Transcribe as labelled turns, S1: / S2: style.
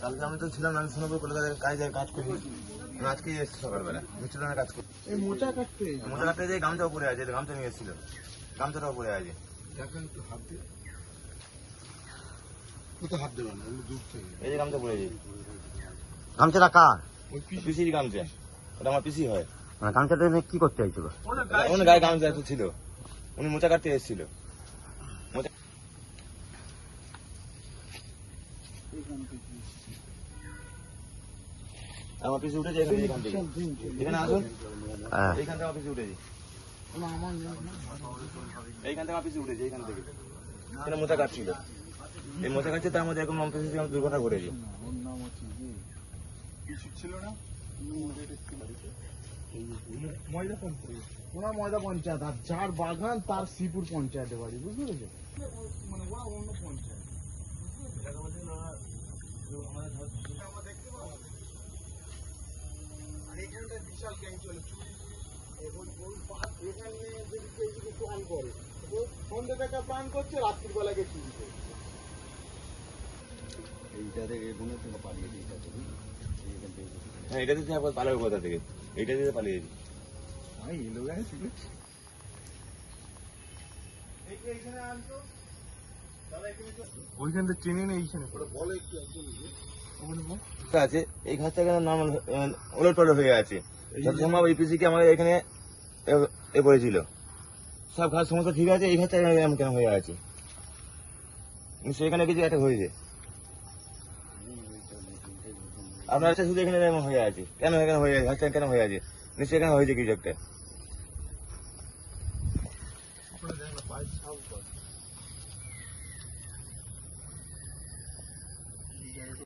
S1: কালকে আমি তো ছিলাম আমি সোনাপুর কলকাতায় কাজ করি। আমি আজকেই এসেছি সকালবেলা মিষ্টিদানের কাজ করি। মোচা কাটতে যে গামছা উপরে আছে, গামছা নিয়ে এসেছিল, গামছাটা উপরে আছে। এই যে গামছা পড়ে আছে।
S2: গামছাটা কার?
S1: পিসির গামছা, ওটা আমার পিসি হয়।
S2: গামছাটা এনে কি করতে চাইছিল?
S1: ওনার গায়ে গামছা ছিল, উনি মোচা কাটতে এসেছিল। আমার পিসি উঠেছে এখান থেকে, এখানে আসুন, এইখান থেকে আমার পিসি উঠেছে, এইখান থেকে আমার পিসি উঠেছে, এইখান থেকে এখানে মোচা কাটছিল। এই মোচা কাটছে, তার মধ্যে এরকম দুর্ঘটনা ঘটেছে।
S3: ময়দা পঞ্চায়েত, আর যার বাগান তার শ্রীপুর পঞ্চায়েতে বাড়ি, বুঝতে পেরেছো? মানে ওরা অন্য পঞ্চায়েত। এখানটা বিশাল গ্যাং চলে, এখানে যদি কেউ যদি প্ল্যান করে, সন্ধ্যে থেকে প্ল্যান করছে, রাত্রির বেলা গিয়ে চুরি করে।
S1: হ্যাঁ, এটা দিতে পালাবে কোথা থেকে? এইটা দিতে পালিয়েছি।
S3: ওইখানটা চিনি না, এইখানে
S1: আছে এই ঘাসটা কেন নর্মাল ওলট পালট হয়ে আছে। যত সম্ভব এই পিসিকে আমাদের এখানে এ করেছিল, সব ঘাস সমস্ত ঠিক আছে, এই ঘাসটা এরকম কেন হয়ে আছে? সেখানে কিছু একটা হয়েছে, আপনার শুধু এখানে এরকম হয়ে আছে, কেন এখানে হয়ে আছে, ঘাসটা কেন হয়ে আছে? নিশ্চয়ই এখানে হয়েছে কিছু একটা।